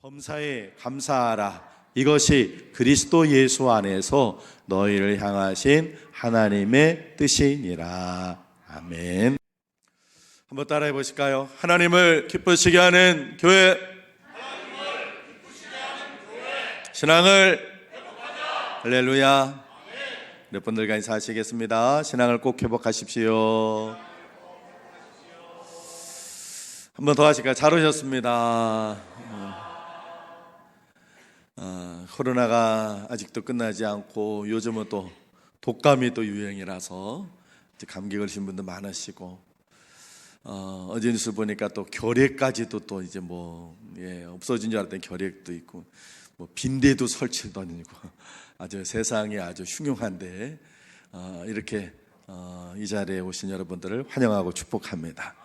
범사에 감사하라. 이것이 그리스도 예수 안에서 너희를 향하신 하나님의 뜻이니라. 아멘. 한번 따라해 보실까요? 하나님을 기쁘시게 하는 교회, 신앙을 회복하자. 할렐루야. 몇 분들과 인사하시겠습니다. 신앙을 꼭 회복하십시오. 한 번 더 하실까요? 잘 오셨습니다. 코로나가 아직도 끝나지 않고 요즘은 또 독감이 또 유행이라서 감기 걸리신 분도 많으시고, 어제 뉴스 보니까 또 결핵까지도 또 이제 없어진 줄 알았더니 결핵도 있고, 빈대도 설치도 아니고 아주 세상이 아주 흉흉한데, 이렇게 이 자리에 오신 여러분들을 환영하고 축복합니다.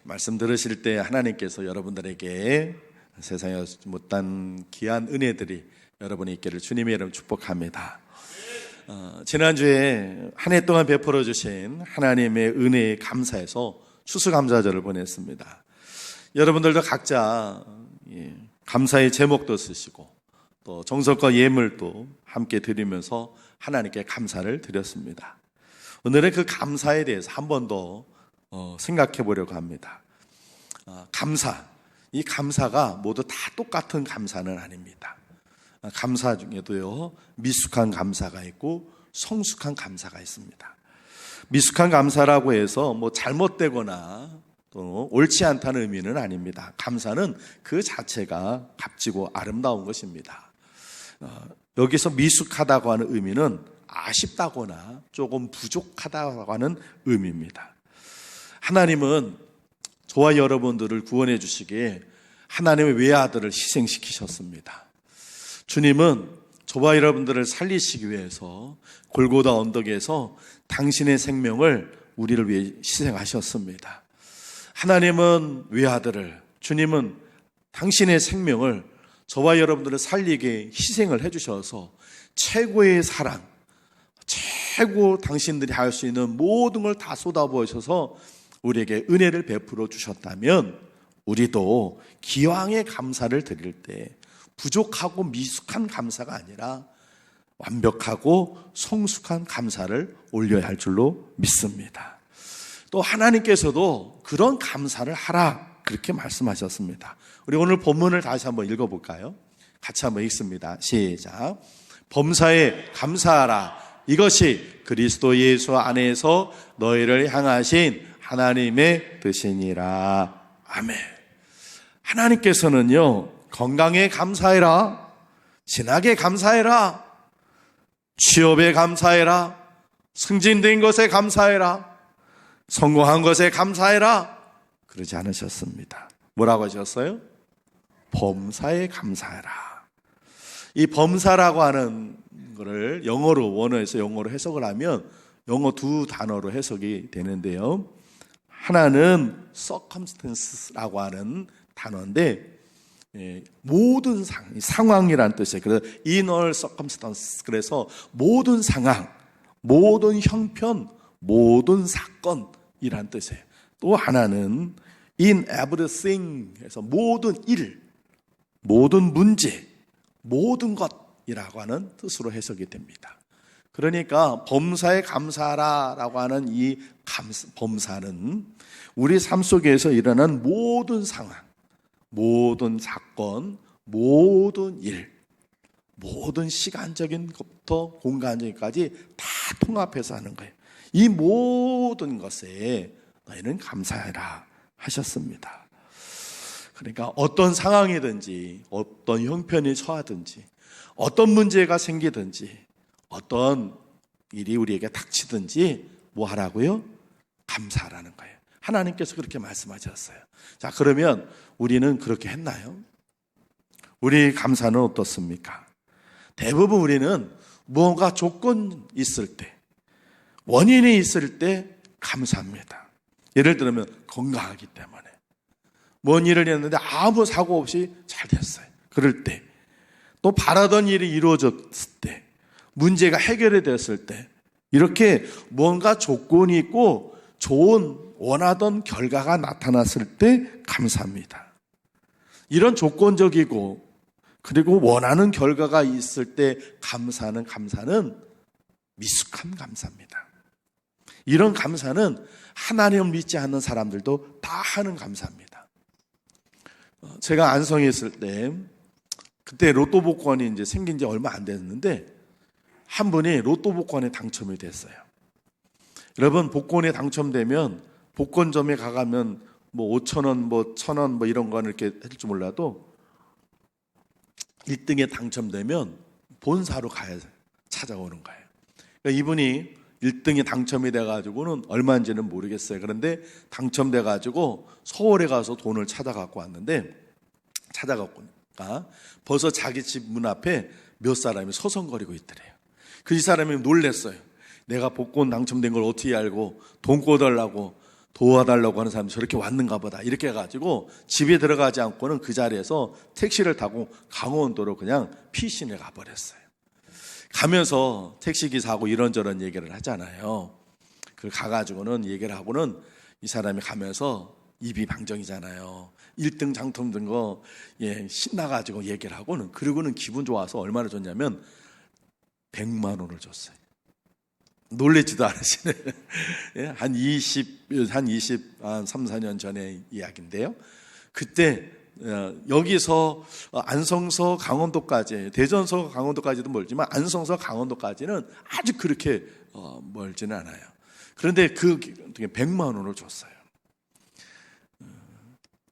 말씀 들으실 때 하나님께서 여러분들에게 세상에 못한 귀한 은혜들이 여러분이 있기를 주님의 이름 축복합니다. 지난주에 한 해 동안 베풀어 주신 하나님의 은혜에 감사해서 추수감사절을 보냈습니다. 여러분들도 각자 감사의 제목도 쓰시고 또 정성과 예물도 함께 드리면서 하나님께 감사를 드렸습니다. 오늘은 그 감사에 대해서 한 번 더 생각해 보려고 합니다. 감사, 이 감사가 모두 다 똑같은 감사는 아닙니다. 감사 중에도요, 미숙한 감사가 있고 성숙한 감사가 있습니다. 미숙한 감사라고 해서 잘못되거나 또 옳지 않다는 의미는 아닙니다. 감사는 그 자체가 값지고 아름다운 것입니다. 여기서 미숙하다고 하는 의미는 아쉽다거나 조금 부족하다고 하는 의미입니다. 하나님은 저와 여러분들을 구원해 주시기에 하나님의 외아들을 희생시키셨습니다. 주님은 저와 여러분들을 살리시기 위해서 골고다 언덕에서 당신의 생명을 우리를 위해 희생하셨습니다. 하나님은 외아들을, 주님은 당신의 생명을 저와 여러분들을 살리게 희생을 해주셔서 최고의 사랑, 최고 당신들이 할 수 있는 모든 걸 다 쏟아부으셔서 우리에게 은혜를 베풀어 주셨다면, 우리도 기왕의 감사를 드릴 때 부족하고 미숙한 감사가 아니라 완벽하고 성숙한 감사를 올려야 할 줄로 믿습니다. 또 하나님께서도 그런 감사를 하라, 그렇게 말씀하셨습니다. 우리 오늘 본문을 다시 한번 읽어볼까요? 같이 한번 읽습니다. 시작. 범사에 감사하라. 이것이 그리스도 예수 안에서 너희를 향하신 하나님의 뜻이니라. 아멘. 하나님께서는요, 건강에 감사해라, 신학에 감사해라, 취업에 감사해라, 승진된 것에 감사해라, 성공한 것에 감사해라, 그러지 않으셨습니다. 뭐라고 하셨어요? 범사에 감사해라. 이 범사라고 하는 거를 영어로, 원어에서 영어로 해석을 하면 영어 두 단어로 해석이 되는데요, 하나는 circumstances라고 하는 단어인데, 모든 상황이라는 뜻이에요. 그래서 in all circumstances, 그래서 모든 상황, 모든 형편, 모든 사건이라는 뜻이에요. 또 하나는 in everything, 해서 모든 일, 모든 문제, 모든 것이라고 하는 뜻으로 해석이 됩니다. 그러니까 범사에 감사하라라고 하는 이 범사는 우리 삶 속에서 일어난 모든 상황, 모든 사건, 모든 일, 모든 시간적인 것부터 공간적인까지 다 통합해서 하는 거예요. 이 모든 것에 너희는 감사해라 하셨습니다. 그러니까 어떤 상황이든지, 어떤 형편에 처하든지, 어떤 문제가 생기든지, 어떤 일이 우리에게 닥치든지 뭐 하라고요? 감사하라는 거예요. 하나님께서 그렇게 말씀하셨어요. 자, 그러면 우리는 그렇게 했나요? 우리 감사는 어떻습니까? 대부분 우리는 무언가 조건이 있을 때, 원인이 있을 때 감사합니다. 예를 들면 건강하기 때문에, 뭔 일을 했는데 아무 사고 없이 잘 됐어요. 그럴 때, 또 바라던 일이 이루어졌을 때, 문제가 해결이 됐을 때, 이렇게 뭔가 조건이 있고 좋은 원하던 결과가 나타났을 때 감사합니다. 이런 조건적이고 그리고 원하는 결과가 있을 때 감사는 미숙한 감사입니다. 이런 감사는 하나님을 믿지 않는 사람들도 다 하는 감사입니다. 제가 안성에 있을 때 그때 로또 복권이 이제 생긴 지 얼마 안 됐는데 한 분이 로또 복권에 당첨이 됐어요. 여러분, 복권에 당첨되면 복권점에 가가면 뭐 5,000원, 뭐 1,000원 뭐 이런 거는 이렇게 할지 몰라도 1등에 당첨되면 본사로 가야 찾아오는 거예요. 그러니까 이분이 1등에 당첨이 돼가지고는 얼마인지는 모르겠어요. 그런데 당첨돼가지고 서울에 가서 돈을 찾아갖고 왔는데 찾아갖고 오니까 벌써 자기 집 문 앞에 몇 사람이 서성거리고 있더래요. 그 이 사람이 놀랬어요. 내가 복권 당첨된 걸 어떻게 알고 돈 꿔달라고 도와달라고 하는 사람이 저렇게 왔는가 보다. 이렇게 해가지고 집에 들어가지 않고는 그 자리에서 택시를 타고 강원도로 그냥 피신해 가버렸어요. 가면서 택시기사하고 이런저런 얘기를 하잖아요. 그 가가지고는 얘기를 하고는 이 사람이 가면서 입이 방정이잖아요. 1등 당첨된 거 신나가지고 얘기를 하고는, 그리고는 기분 좋아서 얼마나 줬냐면 100만 원을 줬어요. 놀래지도 않으시네. 한 3, 4년 전의 이야기인데요. 그때 여기서 안성서 강원도까지, 대전서 강원도까지도 멀지만 안성서 강원도까지는 아주 그렇게 멀지는 않아요. 그런데 그 100만 원을 줬어요.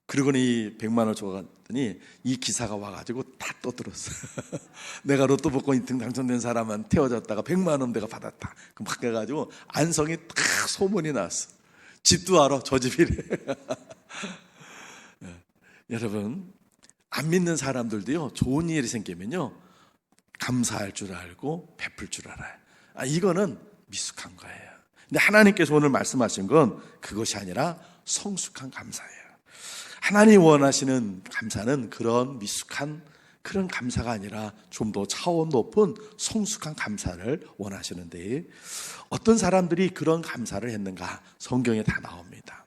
그리고는 이 100만 원을 줘갔더니 이 기사가 와가지고 다 떠들었어요. 내가 로또 복권 1등 당첨된 사람한테 태워줬다가 100만 원 내가 받았다. 그럼 막 해가지고 안성이 딱 소문이 났어. 집도 알아, 저 집이래. 여러분, 안 믿는 사람들도요, 좋은 일이 생기면요 감사할 줄 알고 베풀 줄 알아요. 이거는 미숙한 거예요. 근데 하나님께서 오늘 말씀하신 건 그것이 아니라 성숙한 감사예요. 하나님 원하시는 감사는 그런 미숙한 그런 감사가 아니라 좀 더 차원 높은 성숙한 감사를 원하시는데, 어떤 사람들이 그런 감사를 했는가? 성경에 다 나옵니다.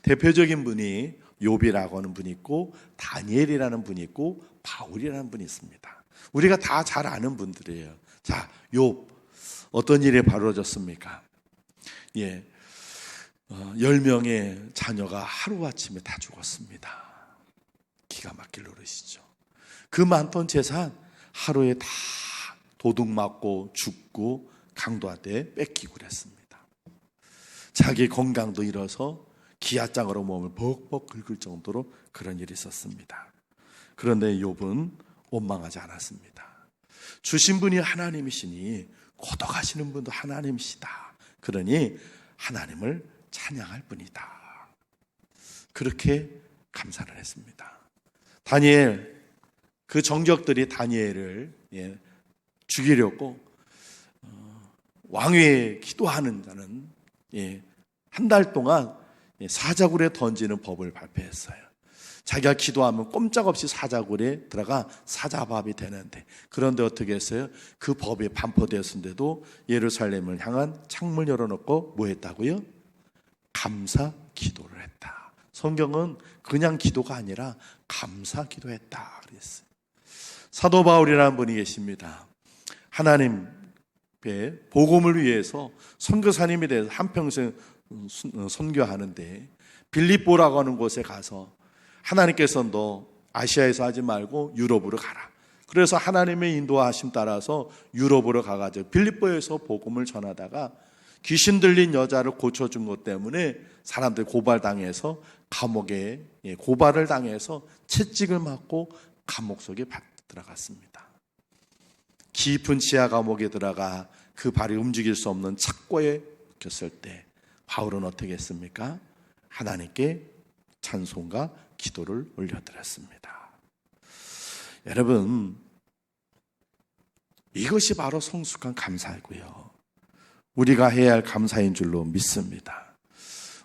대표적인 분이 욥이라고 하는 분이 있고, 다니엘이라는 분이 있고, 바울이라는 분이 있습니다. 우리가 다 잘 아는 분들이에요. 자, 욥 어떤 일이 벌어졌습니까? 10명의 자녀가 하루아침에 다 죽었습니다. 기가 막힐 노릇이죠. 그 많던 재산 하루에 다 도둑 맞고 죽고 강도한테 뺏기고 그랬습니다. 자기 건강도 잃어서 기아장으로 몸을 벅벅 긁을 정도로 그런 일이 있었습니다. 그런데 욥은 원망하지 않았습니다. 주신 분이 하나님이시니 고독하시는 분도 하나님이시다. 그러니 하나님을 찬양할 뿐이다. 그렇게 감사를 했습니다. 다니엘, 그 정적들이 다니엘을 죽이려고 왕위에 기도하는 자는 한 달 동안 사자굴에 던지는 법을 발표했어요. 자기가 기도하면 꼼짝없이 사자굴에 들어가 사자밥이 되는데, 그런데 어떻게 했어요? 그 법이 반포되었는데도 예루살렘을 향한 창문 열어놓고 뭐 했다고요? 감사 기도를 했다. 성경은 그냥 기도가 아니라 감사 기도했다 그랬어요. 사도 바울이라는 분이 계십니다. 하나님의 복음을 위해서 선교사님이 돼서 한평생 선교하는데, 빌립보라고 하는 곳에 가서 하나님께서 너 아시아에서 하지 말고 유럽으로 가라. 그래서 하나님의 인도하심 따라서 유럽으로 가가지고 빌립보에서 복음을 전하다가 귀신 들린 여자를 고쳐준 것 때문에 사람들이 고발당해서 감옥에 고발을 당해서 채찍을 맞고 감옥 속에 들어갔습니다. 깊은 지하 감옥에 들어가 그 발이 움직일 수 없는 착고에 묶였을 때 바울은 어떻게 했습니까? 하나님께 찬송과 기도를 올려드렸습니다. 여러분, 이것이 바로 성숙한 감사이고요, 우리가 해야 할 감사인 줄로 믿습니다.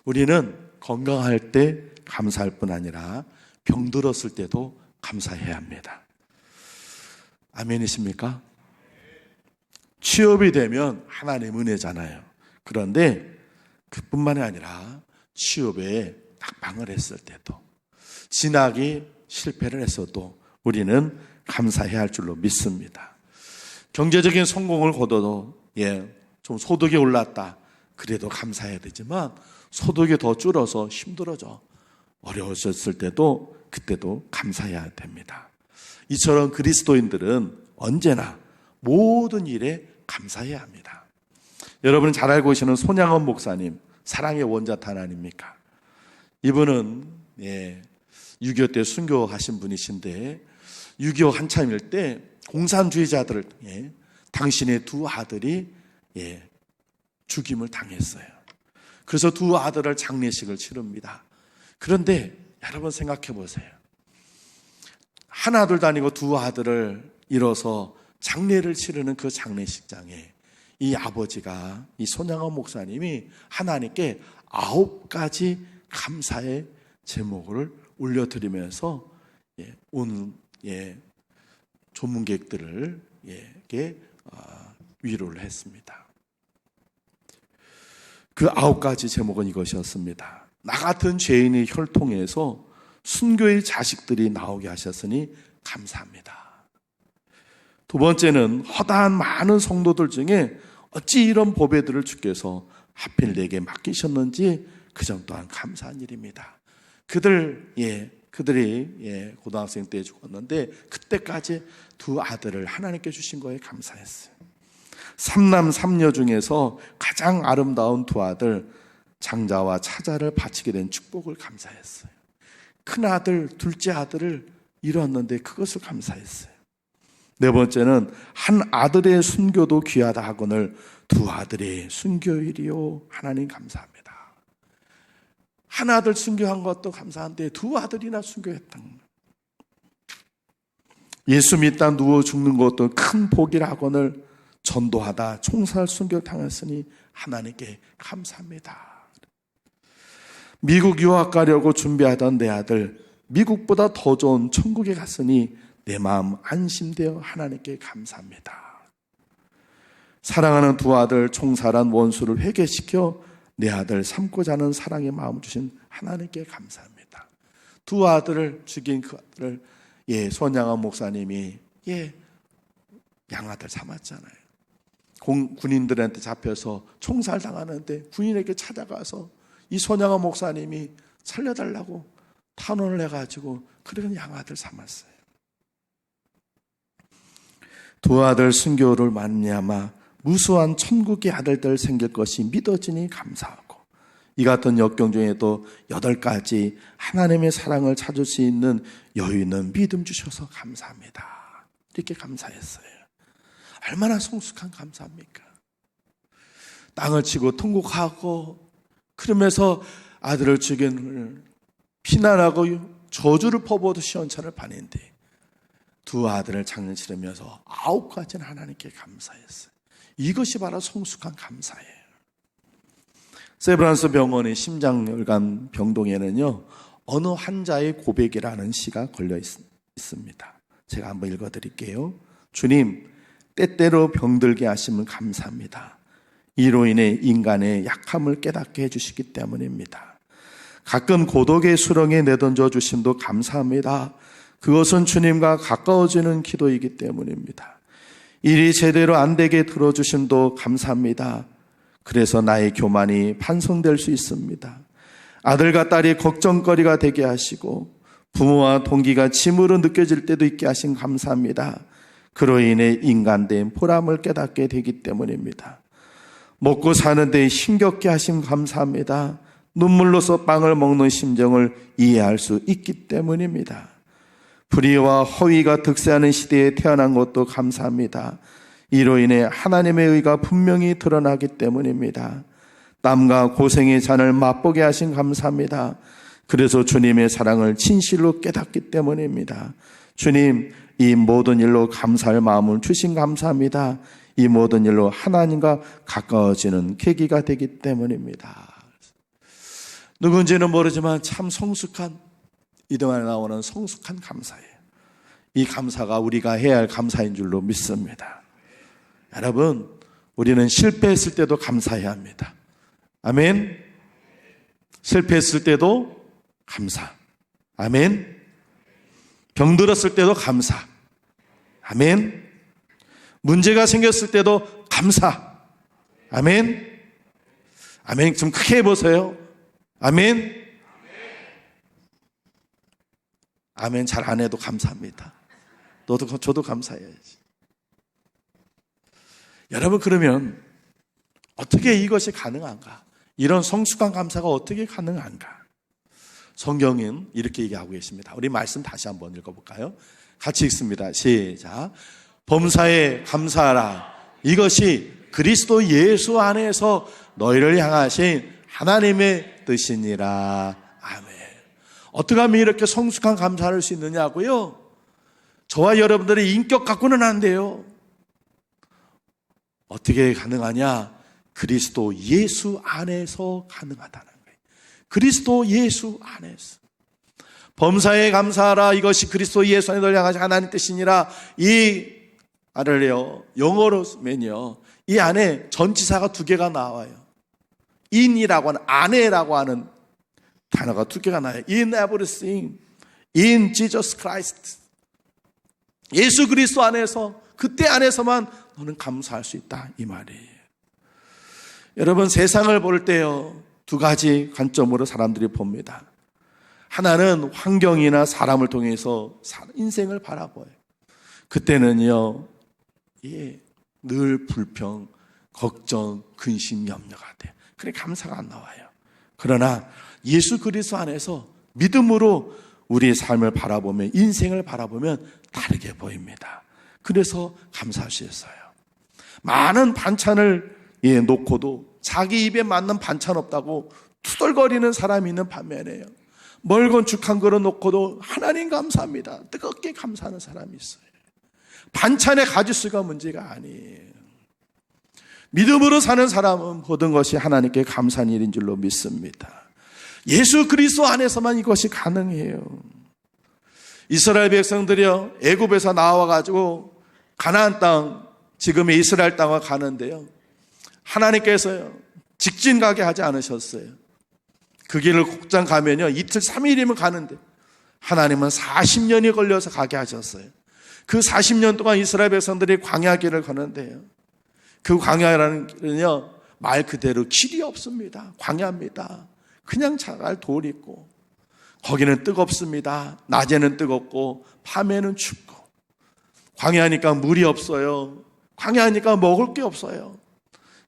우리는 건강할 때 감사할 뿐 아니라 병들었을 때도 감사해야 합니다. 아멘이십니까? 취업이 되면 하나님 은혜잖아요. 그런데 그뿐만이 아니라 취업에 낙방을 했을 때도, 진학이 실패를 했어도 우리는 감사해야 할 줄로 믿습니다. 경제적인 성공을 거둬도 좀 소득이 올랐다. 그래도 감사해야 되지만 소득이 더 줄어서 힘들어져. 어려워졌을 때도 그때도 감사해야 됩니다. 이처럼 그리스도인들은 언제나 모든 일에 감사해야 합니다. 여러분 잘 알고 계시는 손양원 목사님, 사랑의 원자탄 아닙니까? 이분은 6.25 때 순교하신 분이신데 6.25 한참일 때 공산주의자들 당신의 두 아들이 죽임을 당했어요. 그래서 두 아들을 장례식을 치릅니다. 그런데 여러분 생각해 보세요. 한 아들도 아니고 두 아들을 잃어서 장례를 치르는 그 장례식장에 이 아버지가, 이 손양원 목사님이 하나님께 9가지 감사의 제목을 올려드리면서 온 조문객들에게 위로를 했습니다. 그 9가지 제목은 이것이었습니다. 나 같은 죄인의 혈통에서 순교의 자식들이 나오게 하셨으니 감사합니다. 두 번째는 허다한 많은 성도들 중에 어찌 이런 보배들을 주께서 하필 내게 맡기셨는지 그 점 또한 감사한 일입니다. 그들이 고등학생 때 죽었는데 그때까지 두 아들을 하나님께 주신 거에 감사했어요. 3남 3녀 중에서 가장 아름다운 두 아들 장자와 차자를 바치게 된 축복을 감사했어요. 큰 아들, 둘째 아들을 잃었는데 그것을 감사했어요. 네 번째는 한 아들의 순교도 귀하다 하거늘 두 아들의 순교일이요 하나님 감사합니다. 한 아들 순교한 것도 감사한데 두 아들이나 순교했다는 거예요. 예수 믿다 누워 죽는 것도 큰 복이라 하거늘 전도하다 총살 순교 당했으니 하나님께 감사합니다. 미국 유학 가려고 준비하던 내 아들 미국보다 더 좋은 천국에 갔으니 내 마음 안심되어 하나님께 감사합니다. 사랑하는 두 아들 총살한 원수를 회개시켜 내 아들 삼고자 하는 사랑의 마음 주신 하나님께 감사합니다. 두 아들을 죽인 그 아들을 손양원 목사님이 양아들 삼았잖아요. 군인들한테 잡혀서 총살 당하는데 군인에게 찾아가서 이 손양원 목사님이 살려달라고 탄원을 해가지고 그런 양아들 삼았어요. 두 아들 순교를 말미암아 무수한 천국의 아들들 생길 것이 믿어지니 감사하고 이 같은 역경 중에도 8가지 하나님의 사랑을 찾을 수 있는 여유 있는 믿음 주셔서 감사합니다. 이렇게 감사했어요. 얼마나 성숙한 감사합니까? 땅을 치고 통곡하고 그러면서 아들을 죽인 피난하고 저주를 퍼부어도 시원찮을 판인데 두 아들을 장례 치르면서 9가지는 하나님께 감사했어요. 이것이 바로 성숙한 감사예요. 세브란스 병원의 심장혈관 병동에는요 어느 환자의 고백이라는 시가 걸려 있습니다. 제가 한번 읽어드릴게요. 주님, 때때로 병들게 하심을 감사합니다. 이로 인해 인간의 약함을 깨닫게 해주시기 때문입니다. 가끔 고독의 수렁에 내던져 주심도 감사합니다. 그것은 주님과 가까워지는 기도이기 때문입니다. 일이 제대로 안 되게 들어주심도 감사합니다. 그래서 나의 교만이 반성될 수 있습니다. 아들과 딸이 걱정거리가 되게 하시고 부모와 동기가 짐으로 느껴질 때도 있게 하신 감사합니다. 그로 인해 인간된 보람을 깨닫게 되기 때문입니다. 먹고 사는 데 힘겹게 하심 감사합니다. 눈물로서 빵을 먹는 심정을 이해할 수 있기 때문입니다. 불의와 허위가 득세하는 시대에 태어난 것도 감사합니다. 이로 인해 하나님의 의가 분명히 드러나기 때문입니다. 땀과 고생의 잔을 맛보게 하신 감사합니다. 그래서 주님의 사랑을 진실로 깨닫기 때문입니다. 주님, 이 모든 일로 감사할 마음을 주신 감사합니다. 이 모든 일로 하나님과 가까워지는 계기가 되기 때문입니다. 누군지는 모르지만 참 성숙한, 이동안에 나오는 성숙한 감사예요. 이 감사가 우리가 해야 할 감사인 줄로 믿습니다. 여러분, 우리는 실패했을 때도 감사해야 합니다. 아멘. 실패했을 때도 감사. 아멘. 병들었을 때도 감사. 아멘. 문제가 생겼을 때도 감사. 아멘. 아멘. 좀 크게 해보세요. 아멘. 아멘. 잘 안 해도 감사합니다. 저도 감사해야지. 여러분, 그러면 어떻게 이것이 가능한가? 이런 성숙한 감사가 어떻게 가능한가? 성경은 이렇게 얘기하고 계십니다. 우리 말씀 다시 한번 읽어볼까요? 같이 읽습니다. 시작. 범사에 감사하라. 이것이 그리스도 예수 안에서 너희를 향하신 하나님의 뜻이니라. 아멘. 어떻게 하면 이렇게 성숙한 감사를 할 수 있느냐고요? 저와 여러분들의 인격 갖고는 안 돼요. 어떻게 가능하냐? 그리스도 예수 안에서 가능하다는 거예요. 그리스도 예수 안에서. 범사에 감사하라. 이것이 그리스도 예수 안에 너희를 향하신 하나님 뜻이니라. 이 말을요, 영어로면요, 이 안에 전치사가 2개가 나와요. in이라고 하는, 안에라고 하는 단어가 2개가 나와요. In everything, in Jesus Christ. 예수 그리스도 안에서, 그때 안에서만 너는 감사할 수 있다, 이 말이에요. 여러분, 세상을 볼 때요, 2가지 관점으로 사람들이 봅니다. 하나는 환경이나 사람을 통해서 인생을 바라봐요. 그때는요, 늘 불평, 걱정, 근심, 염려가 돼요. 그래 감사가 안 나와요. 그러나 예수 그리스도 안에서 믿음으로 우리의 삶을 바라보면, 인생을 바라보면 다르게 보입니다. 그래서 감사할 수 있어요. 많은 반찬을 놓고도 자기 입에 맞는 반찬 없다고 투덜거리는 사람이 있는 반면에요, 멀건 죽 한 그릇 놓고도 하나님 감사합니다, 뜨겁게 감사하는 사람이 있어요. 반찬의 가짓수가 문제가 아니에요. 믿음으로 사는 사람은 모든 것이 하나님께 감사한 일인 줄로 믿습니다. 예수 그리스도 안에서만 이것이 가능해요. 이스라엘 백성들이요, 애굽에서 나와가지고 가나안 땅, 지금의 이스라엘 땅을 가는데요, 하나님께서요 직진 가게 하지 않으셨어요. 그 길을 곧장 가면요 이틀 3일이면 가는데 하나님은 40년이 걸려서 가게 하셨어요. 그 40년 동안 이스라엘 백성들이 광야 길을 걷는데요, 그 광야라는 길은요 말 그대로 길이 없습니다. 광야입니다. 그냥 자갈 돌 있고, 거기는 뜨겁습니다. 낮에는 뜨겁고 밤에는 춥고, 광야니까 물이 없어요. 광야니까 먹을 게 없어요.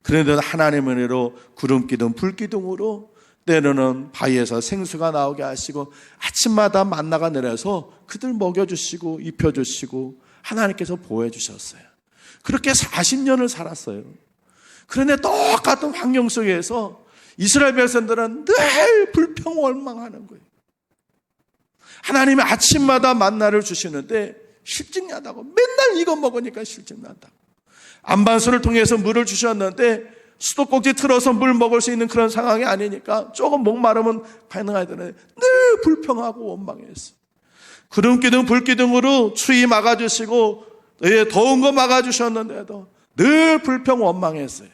그런데도 하나님의 은혜로 구름 기둥 불 기둥으로 때로는 바위에서 생수가 나오게 하시고, 아침마다 만나가 내려서 그들 먹여주시고 입혀주시고 하나님께서 보호해 주셨어요. 그렇게 40년을 살았어요. 그런데 똑같은 환경 속에서 이스라엘 백성들은 늘 불평 원망하는 거예요. 하나님이 아침마다 만나를 주시는데 실증나다고, 맨날 이거 먹으니까 실증난다고. 안반수를 통해서 물을 주셨는데 수도꼭지 틀어서 물 먹을 수 있는 그런 상황이 아니니까 조금 목마르면 반응하더니 늘 불평하고 원망했어요. 구름기둥 불기둥으로 추위 막아주시고 더운 거 막아주셨는데도 늘 불평 원망했어요.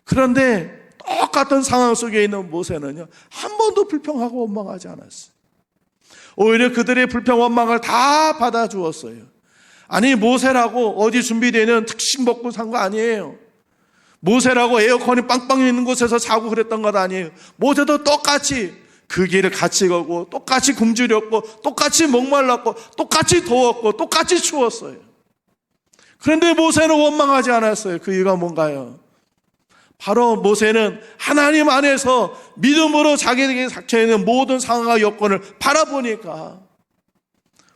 그런데 똑같은 상황 속에 있는 모세는요 한 번도 불평하고 원망하지 않았어요. 오히려 그들의 불평 원망을 다 받아주었어요. 아니, 모세라고 어디 준비되는 특식 먹고 산 거 아니에요. 모세라고 에어컨이 빵빵 있는 곳에서 자고 그랬던 것 아니에요. 모세도 똑같이 그 길을 같이 가고, 똑같이 굶주렸고, 똑같이 목말랐고, 똑같이 더웠고, 똑같이 추웠어요. 그런데 모세는 원망하지 않았어요. 그 이유가 뭔가요? 바로 모세는 하나님 안에서 믿음으로 자기에게 닥쳐있는 모든 상황과 여건을 바라보니까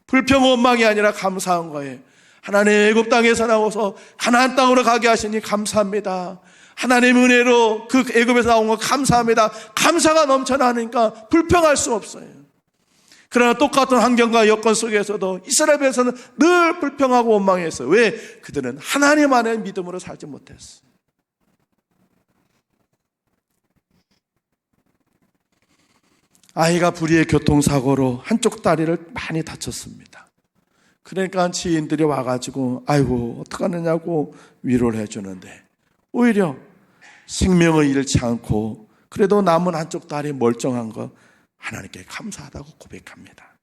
불평 원망이 아니라 감사한 거예요. 하나님, 애굽 땅에서 나와서 가나안 땅으로 가게 하시니 감사합니다. 하나님 은혜로 그 애굽에서 나온 거 감사합니다. 감사가 넘쳐나니까 불평할 수 없어요. 그러나 똑같은 환경과 여건 속에서도 이스라엘에서는 늘 불평하고 원망했어요. 왜? 그들은 하나님 안에 믿음으로 살지 못했어요. 아이가 불의의 교통사고로 한쪽 다리를 많이 다쳤습니다. 그러니까 지인들이 와가지고 아이고 어떡하느냐고 위로를 해주는데, 오히려 생명을 잃지 않고 그래도 남은 한쪽 다리 멀쩡한 거 하나님께 감사하다고 고백합니다.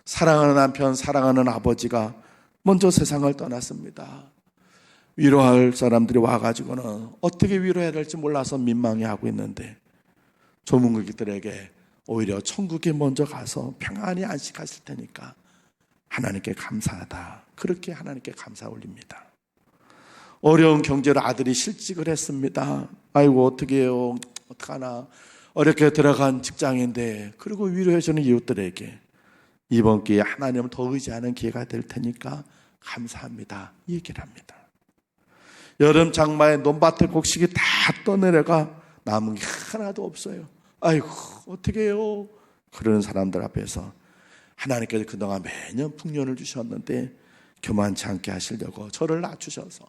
사랑하는 남편, 사랑하는 아버지가 먼저 세상을 떠났습니다. 위로할 사람들이 와가지고는 어떻게 위로해야 될지 몰라서 민망해하고 있는데 조문객들에게 오히려 천국에 먼저 가서 평안히 안식하실 테니까 하나님께 감사하다, 그렇게 하나님께 감사 올립니다. 어려운 경제로 아들이 실직을 했습니다. 아이고 어떻게 해요, 어떡하나, 어렵게 들어간 직장인데, 그리고 위로해주는 이웃들에게 이번 기회에 하나님을 더 의지하는 기회가 될 테니까 감사합니다, 이 얘기를 합니다. 여름 장마에 논밭에 곡식이 다 떠내려가 남은 게 하나도 없어요. 아이고 어떻게 해요. 그러는 사람들 앞에서 하나님께서 그동안 매년 풍년을 주셨는데 교만치 않게 하시려고 저를 낮추셔서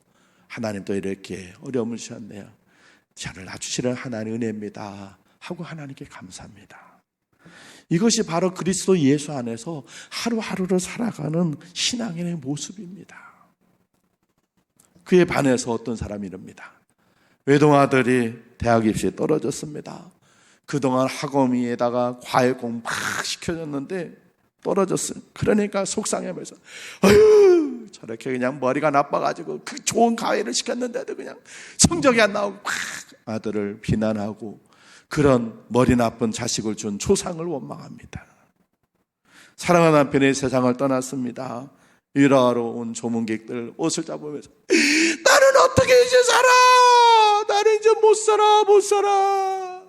하나님도 이렇게 어려움을 주셨네요. 저를 낮추시는 하나님의 은혜입니다 하고 하나님께 감사합니다. 이것이 바로 그리스도 예수 안에서 하루하루를 살아가는 신앙인의 모습입니다. 그에 반해서 어떤 사람이 이럽니다. 외동아들이 대학 입시에 떨어졌습니다. 그동안 학원위에다가 과외 공부 막 시켜줬는데 떨어졌어요. 그러니까 속상해하면서 어휴 저렇게 그냥 머리가 나빠가지고 그 좋은 과외를 시켰는데도 그냥 성적이 안 나오고 막 아들을 비난하고 그런 머리 나쁜 자식을 준 조상을 원망합니다. 사랑하는 남편이 세상을 떠났습니다. 위로하러 온 조문객들 옷을 잡으면서 나는 어떻게 이제 살아? 나는 이제 못 살아.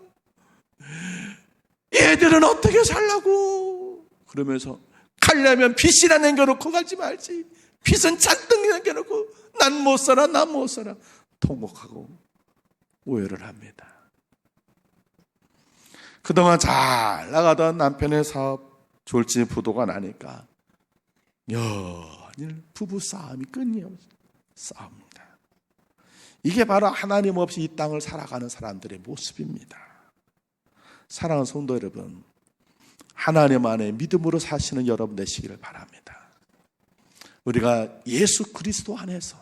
얘들은 어떻게 살라고? 그러면서 가려면 빚이나 남겨놓고 가지 말지. 빚은 잔뜩 남겨놓고 난 못 살아. 통곡하고 오해를 합니다. 그동안 잘 나가던 남편의 사업 졸지부도가 나니까 연일 부부 싸움이 끊임없이 싸웁니다. 이게 바로 하나님 없이 이 땅을 살아가는 사람들의 모습입니다. 사랑하는 성도 여러분, 하나님 안에 믿음으로 사시는 여러분 되시기를 바랍니다. 우리가 예수 그리스도 안에서,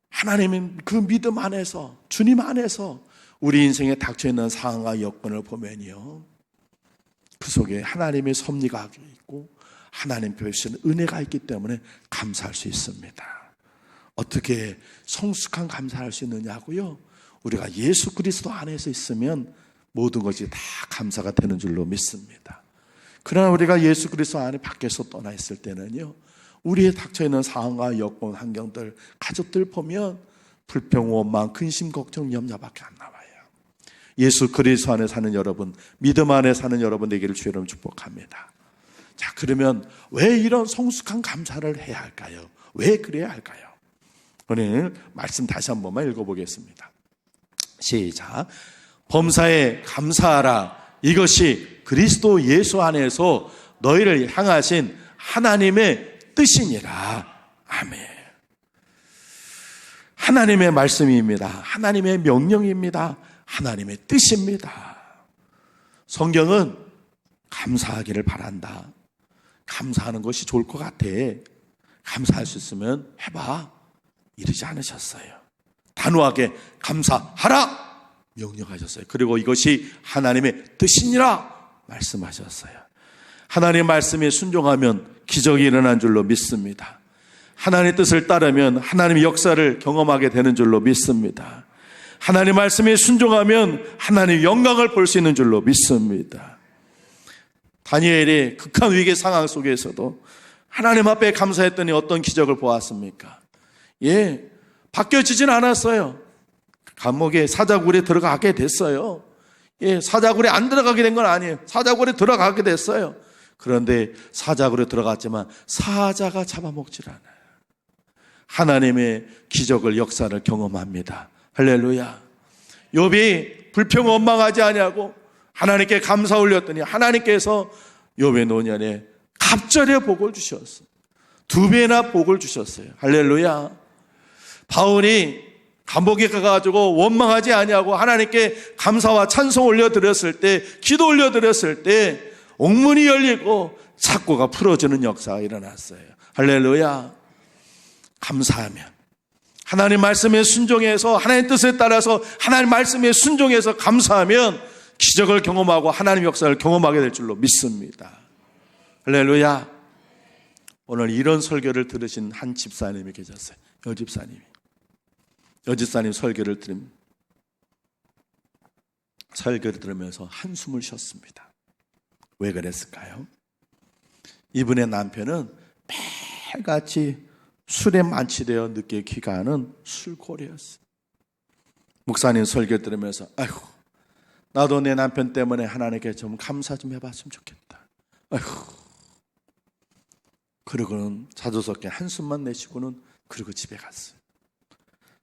하나님의 그 믿음 안에서, 주님 안에서 우리 인생에 닥쳐있는 상황과 여건을 보면요, 그 속에 하나님의 섭리가 있고 하나님 펴주신 은혜가 있기 때문에 감사할 수 있습니다. 어떻게 성숙한 감사할 수 있느냐고요? 우리가 예수 그리스도 안에서 있으면 모든 것이 다 감사가 되는 줄로 믿습니다. 그러나 우리가 예수 그리스도 안에 밖에서 떠나 있을 때는요, 우리의 닥쳐있는 상황과 여건, 환경들, 가족들 보면 불평, 원망, 근심, 걱정, 염려밖에 안 나와요. 예수 그리스도 안에 사는 여러분, 믿음 안에 사는 여러분 되기를 주의 이름으로 축복합니다. 자, 그러면 왜 이런 성숙한 감사를 해야 할까요? 왜 그래야 할까요? 오늘 말씀 다시 한 번만 읽어보겠습니다. 시작. 범사에 감사하라. 이것이 그리스도 예수 안에서 너희를 향하신 하나님의 뜻이니라. 아멘. 하나님의 말씀입니다. 하나님의 명령입니다. 하나님의 뜻입니다. 성경은 감사하기를 바란다. 감사하는 것이 좋을 것 같아. 감사할 수 있으면 해봐. 이러지 않으셨어요. 단호하게 감사하라 명령하셨어요. 그리고 이것이 하나님의 뜻이니라 말씀하셨어요. 하나님의 말씀에 순종하면 기적이 일어난 줄로 믿습니다. 하나님의 뜻을 따르면 하나님의 역사를 경험하게 되는 줄로 믿습니다. 하나님의 말씀에 순종하면 하나님의 영광을 볼 수 있는 줄로 믿습니다. 다니엘이 극한 위기 상황 속에서도 하나님 앞에 감사했더니 어떤 기적을 보았습니까? 바뀌어지진 않았어요. 감옥에 사자굴에 들어가게 됐어요. 사자굴에 안 들어가게 된 건 아니에요. 사자굴에 들어가게 됐어요. 그런데 사자굴에 들어갔지만 사자가 잡아먹질 않아요. 하나님의 기적을, 역사를 경험합니다. 할렐루야. 욥이 불평 원망하지 아니하고 하나님께 감사 올렸더니 하나님께서 욥의 노년에 갑절의 복을 주셨어요. 2배나 복을 주셨어요. 할렐루야. 바울이 감옥에 가가지고 원망하지 아니하고 하나님께 감사와 찬송 올려드렸을 때, 기도 올려드렸을 때 옥문이 열리고 착고가 풀어지는 역사가 일어났어요. 할렐루야. 감사하면, 하나님 말씀에 순종해서, 하나님 뜻에 따라서 하나님 말씀에 순종해서 감사하면 기적을 경험하고 하나님 역사를 경험하게 될 줄로 믿습니다. 할렐루야. 오늘 이런 설교를 들으신 한 집사님이 계셨어요. 여집사님 설교를 들으면서 한숨을 쉬었습니다. 왜 그랬을까요? 이분의 남편은 매일같이 술에 만취되어 늦게 귀가하는 술고래였어요. 목사님 설교 들으면서 아이고, 나도 내 남편 때문에 하나님께 좀 감사 좀 해봤으면 좋겠다. 아이고. 그러고는 자조스럽게 한숨만 내쉬고는 그리고 집에 갔어요.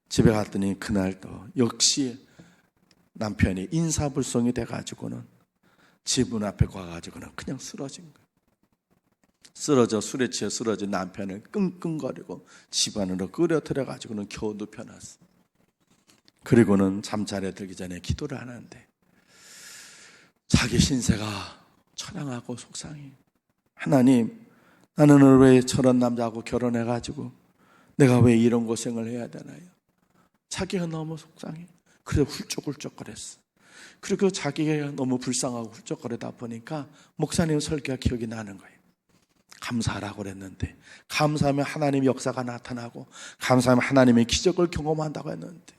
집에 갔더니 그날도 역시 남편이 인사불성이 돼가지고는 집 문 앞에 가가지고는 그냥 쓰러진 거예요. 술에 취해 쓰러진 남편을 끙끙거리고 집 안으로 끌어 들여가지고는 겨우 눕혀놨어요. 그리고는 잠자리에 들기 전에 기도를 하는데 자기 신세가 처량하고 속상해. 하나님, 나는 왜 저런 남자하고 결혼해가지고 내가 왜 이런 고생을 해야 되나요? 자기가 너무 속상해. 그래서 훌쩍훌쩍거렸어. 그리고 자기가 너무 불쌍하고 훌쩍거리다 보니까 목사님 설교가 기억이 나는 거예요. 감사하라고 그랬는데, 감사하면 하나님의 역사가 나타나고 감사하면 하나님의 기적을 경험한다고 했는데,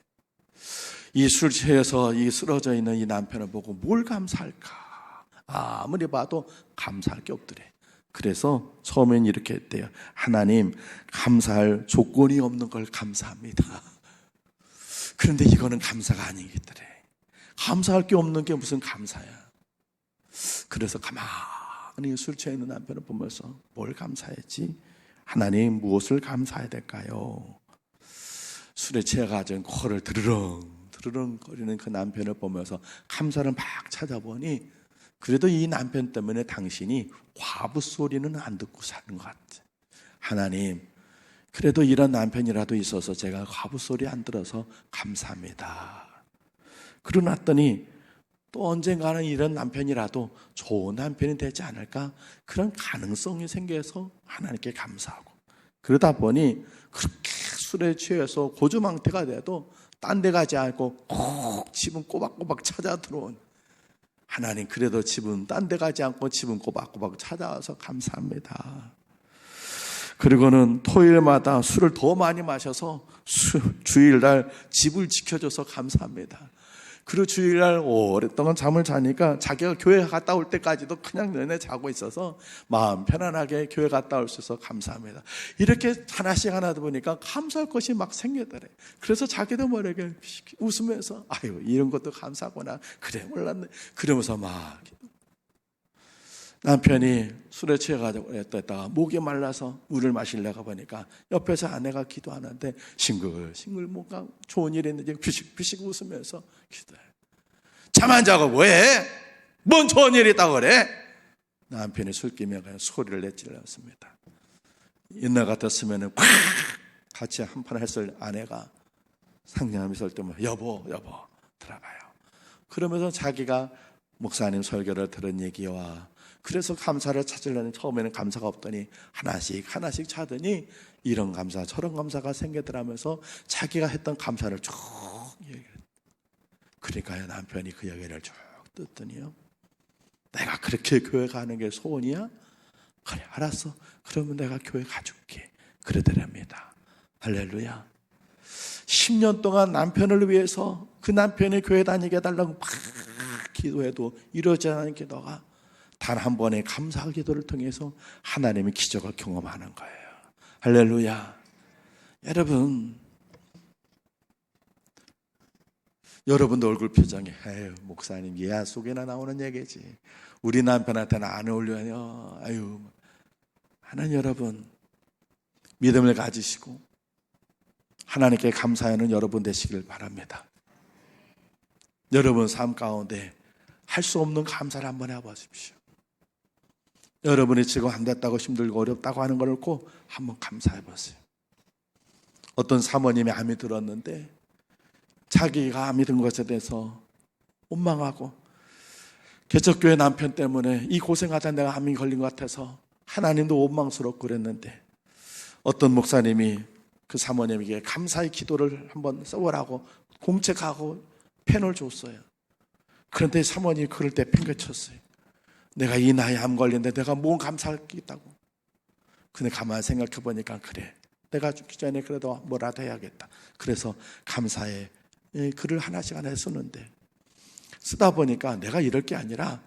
이 술 취해서 이 쓰러져 있는 이 남편을 보고 뭘 감사할까? 아무리 봐도 감사할 게 없더래. 그래서 처음엔 이렇게 했대요. 하나님, 감사할 조건이 없는 걸 감사합니다. 그런데 이거는 감사가 아니겠더래. 감사할 게 없는 게 무슨 감사야. 그래서 가만히 술 취해 있는 남편을 보면서 뭘 감사했지? 하나님, 무엇을 감사해야 될까요? 술에 취해가지고 코를 드르렁 거리는 그 남편을 보면서 감사를 막 찾아보니 그래도 이 남편 때문에 당신이 과부 소리는 안 듣고 사는 것 같아. 하나님, 그래도 이런 남편이라도 있어서 제가 과부 소리 안 들어서 감사합니다. 그러고 났더니 또 언젠가는 이런 남편이라도 좋은 남편이 되지 않을까? 그런 가능성이 생겨서 하나님께 감사하고, 그러다 보니 그렇게 술에 취해서 고주망태가 돼도 딴 데 가지 않고 꼭 집은 꼬박꼬박 찾아 들어온 하나님, 그래도 집은 딴 데 가지 않고 집은 꼬박꼬박 찾아와서 감사합니다. 그리고는 토요일마다 술을 더 많이 마셔서 주일날 집을 지켜줘서 감사합니다. 그리고 주일날 오랫동안 잠을 자니까 자기가 교회 갔다 올 때까지도 그냥 내내 자고 있어서 마음 편안하게 교회 갔다 올 수 있어서 감사합니다. 이렇게 하나씩 하다 보니까 감사할 것이 막 생기더래. 그래서 자기도 모르게 웃으면서 아유, 이런 것도 감사구나. 그래, 몰랐네. 그러면서 막 남편이 술에 취해가지고 했다가 목이 말라서 물을 마시려고 보니까 옆에서 아내가 기도하는데 싱글싱글 뭔가 좋은 일이 있는지 피식피식 웃으면서 기도해. 잠 안 자고 뭐해? 뭔 좋은 일이 있다고 그래? 남편이 술김에 그냥 소리를 내질렀습니다. 옛날 같았으면 같이 한판 했을 아내가 상냥함이 있을 때면 여보 들어봐요. 그러면서 자기가 목사님 설교를 들은 얘기와 그래서 감사를 찾으려니 처음에는 감사가 없더니 하나씩 찾으니 이런 감사 저런 감사가 생기더라면서 자기가 했던 감사를 쭉 얘기를. 그러니까 남편이 그 얘기를 쭉 듣더니요, 내가 그렇게 교회 가는 게 소원이야? 그래, 알았어. 그러면 내가 교회 가줄게. 그러더랍니다. 할렐루야. 10년 동안 남편을 위해서 그 남편이 교회 다니게 해달라고 막 기도해도 이루어지지 않은 기도가 단 한 번의 감사 기도를 통해서 하나님의 기적을 경험하는 거예요. 할렐루야. 여러분도 얼굴 표정이 에휴, 목사님 예화 속에나 나오는 얘기지. 우리 남편한테는 안 어울려요. 아유. 하나님, 여러분 믿음을 가지시고 하나님께 감사하는 여러분 되시길 바랍니다. 여러분 삶 가운데 할 수 없는 감사를 한번 해보십시오. 여러분이 지금 안 됐다고 힘들고 어렵다고 하는 걸 놓고 한번 감사해보세요. 어떤 사모님이 암이 들었는데 자기가 암이 든 것에 대해서 원망하고 개척교회 남편 때문에 이 고생하다 내가 암이 걸린 것 같아서 하나님도 원망스럽고 그랬는데 어떤 목사님이 그 사모님에게 감사의 기도를 한번 써보라고 공책하고 펜을 줬어요. 그런데 사모님이 그럴 때 팽개쳤어요. 내가 이 나이에 암 걸렸는데 내가 뭔 감사할 게 있다고. 근데 가만히 생각해 보니까 그래, 내가 죽기 전에 그래도 뭐라도 해야겠다. 그래서 감사의 글을 하나씩 쓰는데, 쓰다 보니까 내가 이럴 게 아니라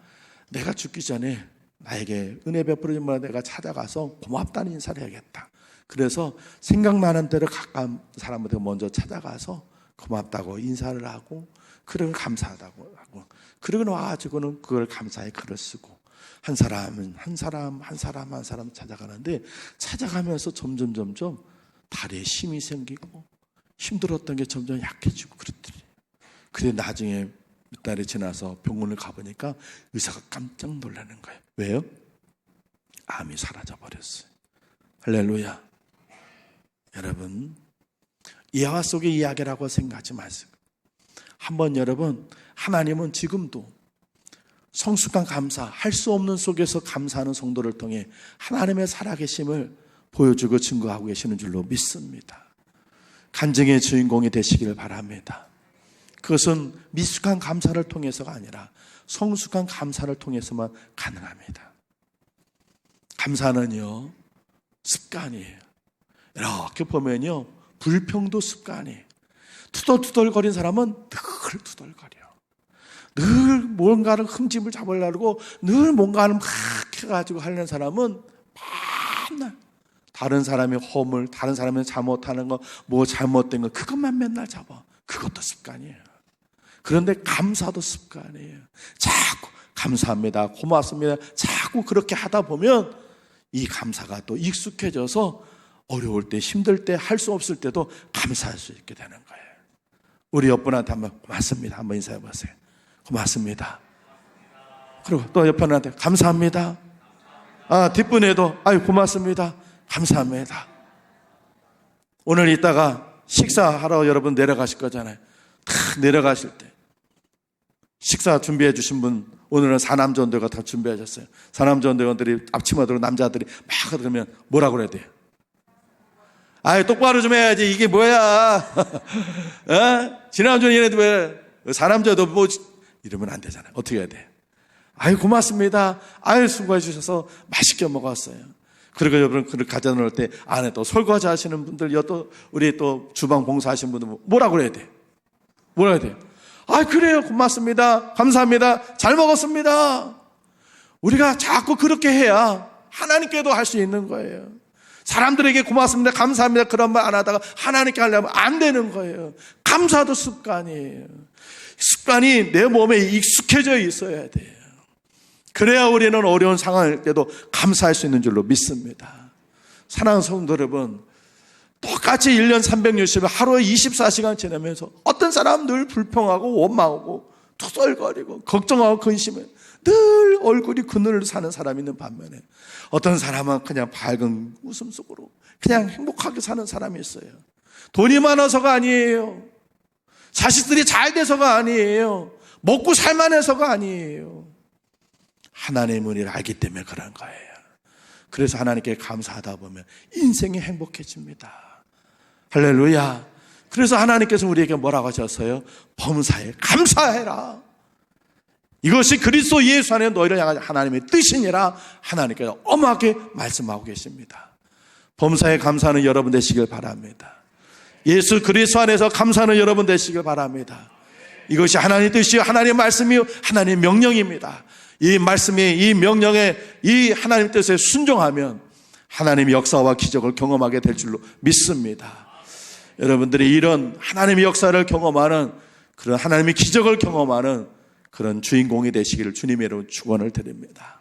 내가 죽기 전에 나에게 은혜 베풀어준 분을 내가 찾아가서 고맙다는 인사를 해야겠다. 그래서 생각나는 대로 가까운 사람한테 먼저 찾아가서 고맙다고 인사를 하고, 그리고 감사하다고 하고, 그리고 와가지고는 그걸 감사의 글을 쓰고, 한 사람은 한 사람 찾아가는데, 찾아가면서 점점 다리에 힘이 생기고 힘들었던 게 점점 약해지고 그랬더니, 그래 나중에 몇 달이 지나서 병원을 가보니까 의사가 깜짝 놀라는 거예요. 왜요? 암이 사라져 버렸어요. 할렐루야. 여러분, 예화 속의 이야기라고 생각하지 마세요. 한번 여러분, 하나님은 지금도 성숙한 감사, 할 수 없는 속에서 감사하는 성도를 통해 하나님의 살아계심을 보여주고 증거하고 계시는 줄로 믿습니다. 간증의 주인공이 되시기를 바랍니다. 그것은 미숙한 감사를 통해서가 아니라 성숙한 감사를 통해서만 가능합니다. 감사는요, 습관이에요. 이렇게 보면요, 불평도 습관이에요. 투덜투덜거린 사람은 늘 투덜거려. 늘 뭔가를 흠집을 잡으려고 늘 뭔가를 막 해가지고 하는 사람은 맨날 다른 사람의 허물, 다른 사람이 잘못하는 거, 뭐 잘못된 거, 그것만 맨날 잡아. 그것도 습관이에요. 그런데 감사도 습관이에요. 자꾸 감사합니다, 고맙습니다, 자꾸 그렇게 하다 보면 이 감사가 또 익숙해져서 어려울 때, 힘들 때, 할 수 없을 때도 감사할 수 있게 되는 거예요. 우리 옆분한테 한번 고맙습니다 한번 인사해 보세요. 고맙습니다. 그리고 또 옆분한테 감사합니다. 뒷분에도 고맙습니다, 감사합니다. 오늘 이따가 식사하러 여러분 내려가실 거잖아요. 탁 내려가실 때 식사 준비해 주신 분, 오늘은 사남전도가 다 준비하셨어요. 사남전도원들이 앞치마 들고 남자들이 막 그러면 뭐라고 그래야 돼요? 똑바로 좀 해야지, 이게 뭐야. 지난주에 얘네들 왜 사남전도 뭐 이러면 안 되잖아요. 어떻게 해야 돼? 고맙습니다. 수고해 주셔서 맛있게 먹었어요. 그리고 여러분 그를 가져 놓을 때 안에 또 설거지 하시는 분들, 또 우리 또 주방 봉사하시는 분들 뭐라고 그래야 돼? 뭐라 해야 돼요? 그래요, 고맙습니다, 감사합니다, 잘 먹었습니다. 우리가 자꾸 그렇게 해야 하나님께도 할 수 있는 거예요. 사람들에게 고맙습니다, 감사합니다 그런 말 안 하다가 하나님께 하려면 안 되는 거예요. 감사도 습관이에요. 습관이 내 몸에 익숙해져 있어야 돼요. 그래야 우리는 어려운 상황일 때도 감사할 수 있는 줄로 믿습니다. 사랑하는 성도 여러분, 똑같이 1년 360일 하루에 24시간 지내면서 어떤 사람은 늘 불평하고 원망하고 투덜거리고 걱정하고 근심해 늘 얼굴이 그늘을 사는 사람이 있는 반면에, 어떤 사람은 그냥 밝은 웃음 속으로 그냥 행복하게 사는 사람이 있어요. 돈이 많아서가 아니에요. 자식들이 잘 돼서가 아니에요. 먹고 살만해서가 아니에요. 하나님의 은혜를 알기 때문에 그런 거예요. 그래서 하나님께 감사하다 보면 인생이 행복해집니다. 할렐루야. 그래서 하나님께서 우리에게 뭐라고 하셨어요? 범사에 감사해라. 이것이 그리스도 예수 안에 너희를 향한 하나님의 뜻이니라 하나님께서 엄하게 말씀하고 계십니다. 범사에 감사하는 여러분 되시길 바랍니다. 예수 그리스도 안에서 감사하는 여러분 되시길 바랍니다. 이것이 하나님의 뜻이요, 하나님의 말씀이요, 하나님의 명령입니다. 이 말씀이, 이 명령에, 이 하나님의 뜻에 순종하면 하나님의 역사와 기적을 경험하게 될 줄로 믿습니다. 여러분들이 이런 하나님의 역사를 경험하는, 그런 하나님의 기적을 경험하는 그런 주인공이 되시기를 주님의 이름으로 축원을 드립니다.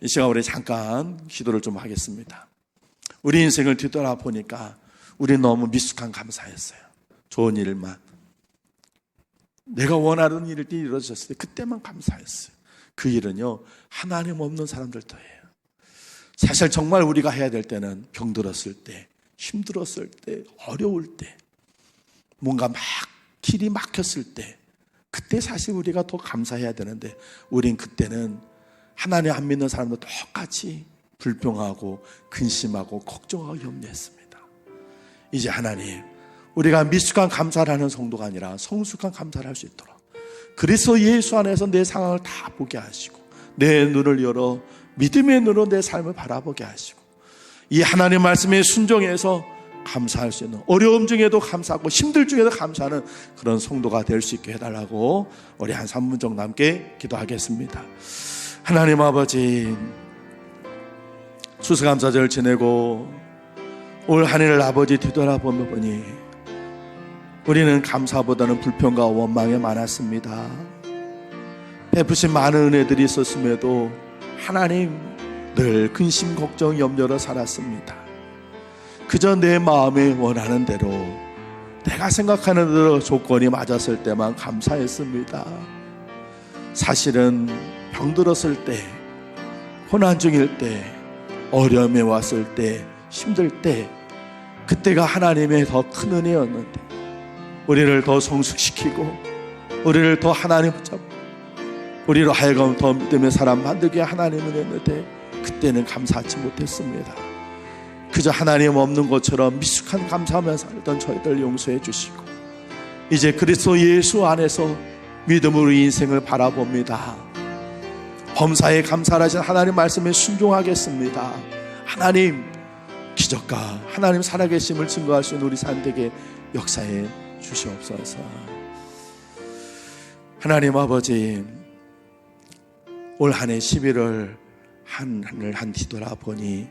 이 시간 우리 잠깐 기도를 좀 하겠습니다. 우리 인생을 뒤돌아보니까 우리 너무 미숙한 감사였어요. 좋은 일만, 내가 원하는 일이 이루어졌을 때 그때만 감사했어요. 그 일은요, 하나님 없는 사람들도 해요. 사실 정말 우리가 해야 될 때는 병들었을 때, 힘들었을 때, 어려울 때, 뭔가 막 길이 막혔을 때, 그때 사실 우리가 더 감사해야 되는데, 우린 그때는 하나님 안 믿는 사람도 똑같이 불평하고 근심하고 걱정하고 염려했습니다. 이제 하나님, 우리가 미숙한 감사를 하는 성도가 아니라 성숙한 감사를 할 수 있도록 그리스도 예수 안에서 내 상황을 다 보게 하시고 내 눈을 열어 믿음의 눈으로 내 삶을 바라보게 하시고, 이 하나님 말씀에 순종해서 감사할 수 있는, 어려움 중에도 감사하고 힘들 중에도 감사하는 그런 성도가 될 수 있게 해달라고 우리 한 3분 정도 함께 기도하겠습니다. 하나님 아버지, 추수감사절 지내고 올 한 해를 아버지 뒤돌아보니 우리는 감사보다는 불평과 원망이 많았습니다. 베푸신 많은 은혜들이 있었음에도 하나님 늘 근심 걱정 염려로 살았습니다. 그저 내 마음에 원하는 대로, 내가 생각하는 대로 조건이 맞았을 때만 감사했습니다. 사실은 병들었을 때, 고난 중일 때, 어려움에 왔을 때, 힘들 때, 그때가 하나님의 더 큰 은혜였는데, 우리를 더 성숙시키고 우리를 더 하나님 붙잡고 우리로 하여금 더 믿음의 사람 만들게 하나님은 했는데, 그때는 감사하지 못했습니다. 그저 하나님 없는 것처럼 미숙한 감사하며 살던 저희들 용서해 주시고, 이제 그리스도 예수 안에서 믿음으로 인생을 바라봅니다. 범사에 감사하신 하나님 말씀에 순종하겠습니다. 하나님 기적과 하나님 살아계심을 증거할 수 있는 우리 삶 되게 역사해 주시옵소서. 하나님 아버지, 올 한 해 11월 한 해를 뒤돌아보니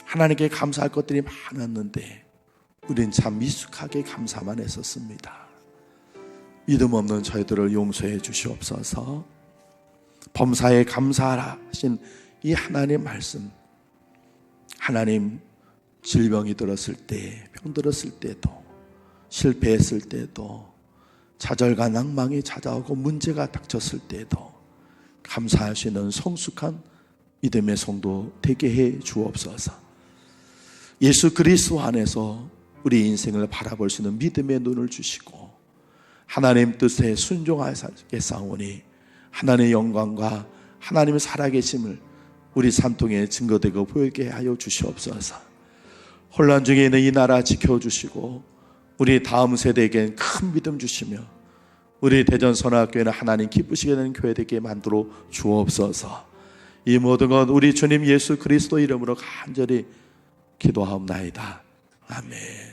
하나님께 감사할 것들이 많았는데 우린 참 미숙하게 감사만 했었습니다. 믿음 없는 저희들을 용서해 주시옵소서. 범사에 감사하라 하신 이 하나님 말씀, 하나님 질병이 들었을 때, 병들었을 때도, 실패했을 때도, 좌절과 낭망이 찾아오고 문제가 닥쳤을 때도 감사할 수 있는 성숙한 믿음의 성도 되게 해 주옵소서. 예수 그리스도 안에서 우리 인생을 바라볼 수 있는 믿음의 눈을 주시고 하나님 뜻에 순종하게 싸우니 하나님의 영광과 하나님의 살아계심을 우리 산통에 증거되고 보이게 하여 주시옵소서. 혼란 중에 있는 이 나라 지켜주시고 우리 다음 세대에겐 큰 믿음 주시며 우리 대전선화교회는 하나님 기쁘시게 되는 교회 되게 만들어 주옵소서. 이 모든 건 우리 주님 예수 그리스도 이름으로 간절히 기도하옵나이다. 아멘.